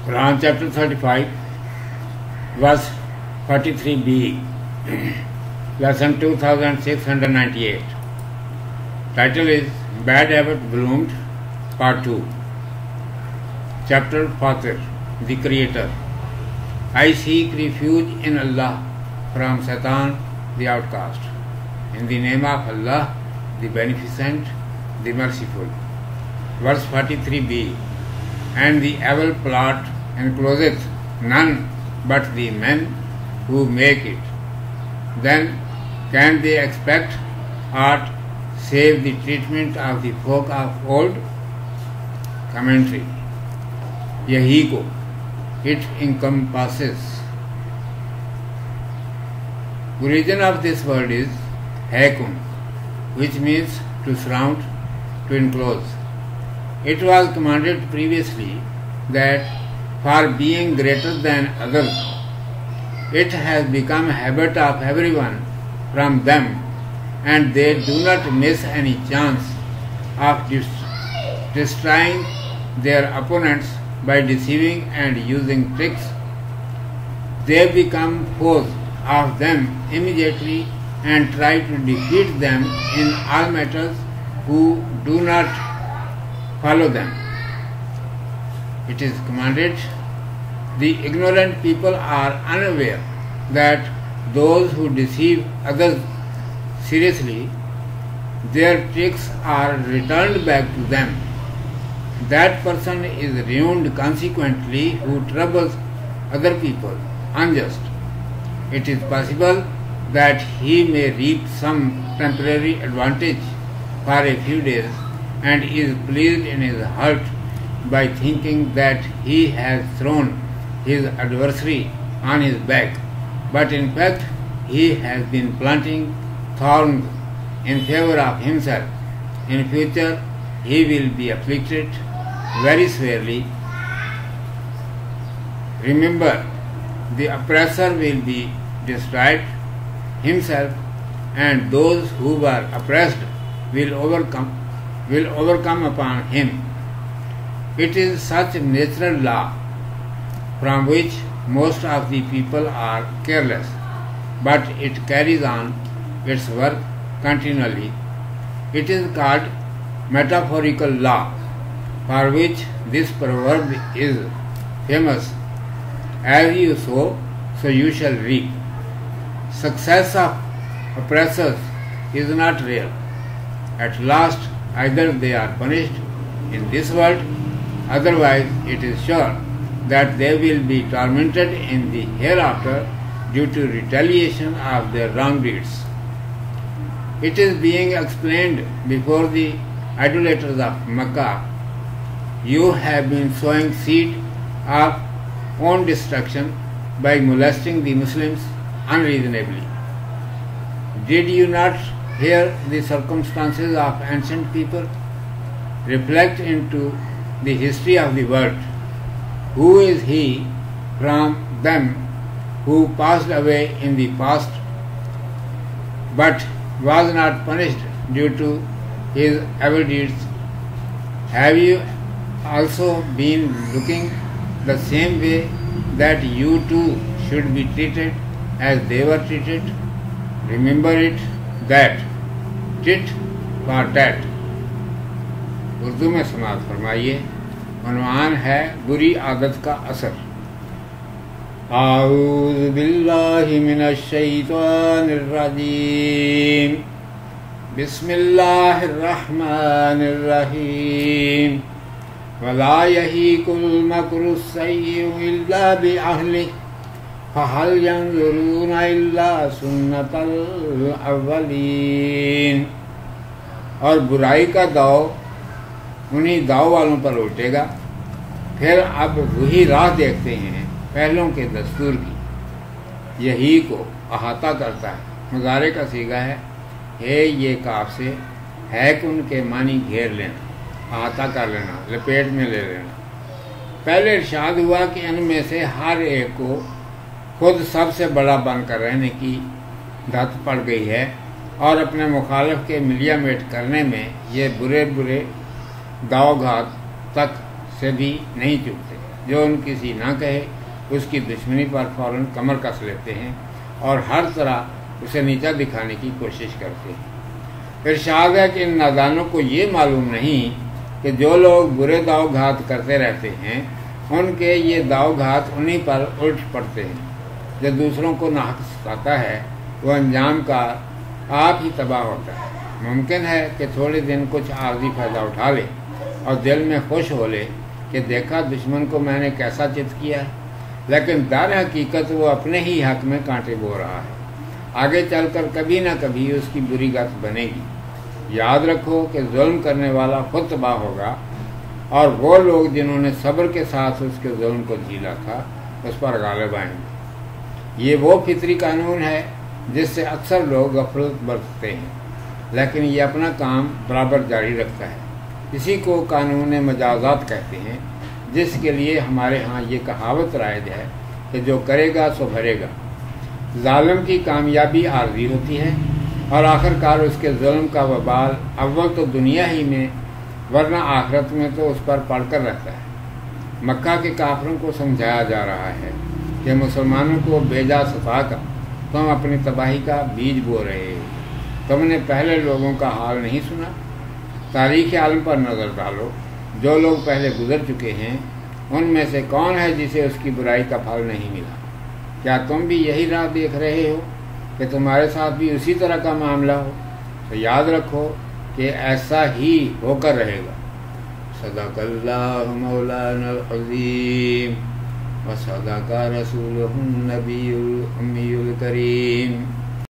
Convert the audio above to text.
Quran chapter 35, verse 43b, lesson 2698. Title is Bad Habit Bloomed, Part 2. Chapter Fatir, the Creator. I seek refuge in Allah from Satan, the outcast. In the name of Allah, the Beneficent, the Merciful. Verse 43b. And the evil plot encloseth none but the men who make it. Then can they expect aught save the treatment of the folk of old? Commentary. Yahi ko, it encompasses. Origin of this word is haikun, which means to surround, to enclose. It was commanded previously that for being greater than others, it has become a habit of everyone from them, and they do not miss any chance of destroying their opponents by deceiving and using tricks. They become foes of them immediately and try to defeat them in all matters who do not follow them. It is commanded, the ignorant people are unaware that those who deceive others seriously, their tricks are returned back to them. That person is ruined consequently who troubles other people unjust. It is possible that he may reap some temporary advantage for a few days and is pleased in his heart by thinking that he has thrown his adversary on his back, but in fact he has been planting thorns in favor of himself. In future he will be afflicted very severely. Remember, the oppressor will be destroyed himself, and those who were oppressed will overcome upon him. It is such a natural law from which most of the people are careless, but it carries on its work continually. It is called metaphorical law, for which this proverb is famous: as you sow, so you shall reap. Success of oppressors is not real. At last, either they are punished in this world, otherwise it is sure that they will be tormented in the hereafter due to retaliation of their wrong deeds. It is being explained before the idolaters of Makkah. You have been sowing seed of own destruction by molesting the Muslims unreasonably. Did you not hear the circumstances of ancient people? Reflect into the history of the world. Who is he from them who passed away in the past but was not punished due to his evil deeds? Have you also been looking the same way that you too should be treated as they were treated? Remember it that tit for tat. Urdu میں سماعت فرمائیے. عنوان ہے بری عادت کا اثر. اعوذ باللہ من الشیطان الرجیم. بسم اللہ الرحمن الرحیم. ولا يحيق المكر السيء إلا بأهله فهل ينظرون إلا سنة الأولين. اور برائی کا داؤ انہی داؤ والوں پر الٹے گا، پھر اب وہی راہ دیکھتے ہیں پہلوں کے دستور کی. یہی کو احاطہ کرتا ہے، مضارع کا صیغہ ہے. یہ کاف سے ہیکن کے معنی گھیر لینا، احاطہ کر لینا، لپیٹ میں لے لینا. پہلے ارشاد ہوا کہ ان میں سے ہر ایک کو خود سب سے بڑا بن کر رہنے کی دھت پڑ گئی ہے، اور اپنے مخالف کے ملیا میٹ کرنے میں یہ برے داؤ گھات تک سے بھی نہیں چکتے. جو ان کسی نہ کہے اس کی دشمنی پر فوراً کمر کس لیتے ہیں اور ہر طرح اسے نیچا دکھانے کی کوشش کرتے ہیں۔ ارشاد ہے کہ ان نادانوں کو یہ معلوم نہیں کہ جو لوگ برے داؤ گھات کرتے رہتے ہیں ان کے یہ داؤ گھات انہی پر الٹ پڑتے ہیں۔ جو دوسروں کو ناحق ستاتا ہے وہ انجام کا آپ ہی تباہ ہوتا ہے۔ ممکن ہے کہ تھوڑے دن کچھ عارضی فائدہ اٹھا لے اور دل میں خوش ہو لے کہ دیکھا دشمن کو میں نے کیسا چت کیا ہے، لیکن در حقیقت وہ اپنے ہی حق میں کانٹے بو رہا ہے۔ آگے چل کر کبھی نہ کبھی اس کی بری گت بنے گی۔ یاد رکھو کہ ظلم کرنے والا خود تباہ ہوگا اور وہ لوگ جنہوں نے صبر کے ساتھ اس کے ظلم کو جھیلا تھا اس پر غالب آئیں گے۔ یہ وہ فطری قانون ہے جس سے اکثر لوگ غفلت برتتے ہیں، لیکن یہ اپنا کام برابر جاری رکھتا ہے۔ اسی کو قانون مجازات کہتے ہیں، جس کے لیے ہمارے ہاں یہ کہاوت رائج ہے کہ جو کرے گا سو بھرے گا۔ ظالم کی کامیابی عارضی ہوتی ہے اور آخر کار اس کے ظلم کا وبال اول تو دنیا ہی میں ورنہ آخرت میں تو اس پر پڑ کر رہتا ہے۔ مکہ کے کافروں کو سمجھایا جا رہا ہے کہ مسلمانوں کو بیجا ستا کر تم اپنی تباہی کا بیج بو رہے ہو۔ تم نے پہلے لوگوں کا حال نہیں سنا؟ تاریخ عالم پر نظر ڈالو، جو لوگ پہلے گزر چکے ہیں ان میں سے کون ہے جسے اس کی برائی کا پھل نہیں ملا؟ کیا تم بھی یہی راہ دیکھ رہے ہو کہ تمہارے ساتھ بھی اسی طرح کا معاملہ ہو؟ تو یاد رکھو کہ ایسا ہی ہو کر رہے گا۔ صدق اللہ مولانا العظیم و صدق رسولہ النبی الامی الکریم۔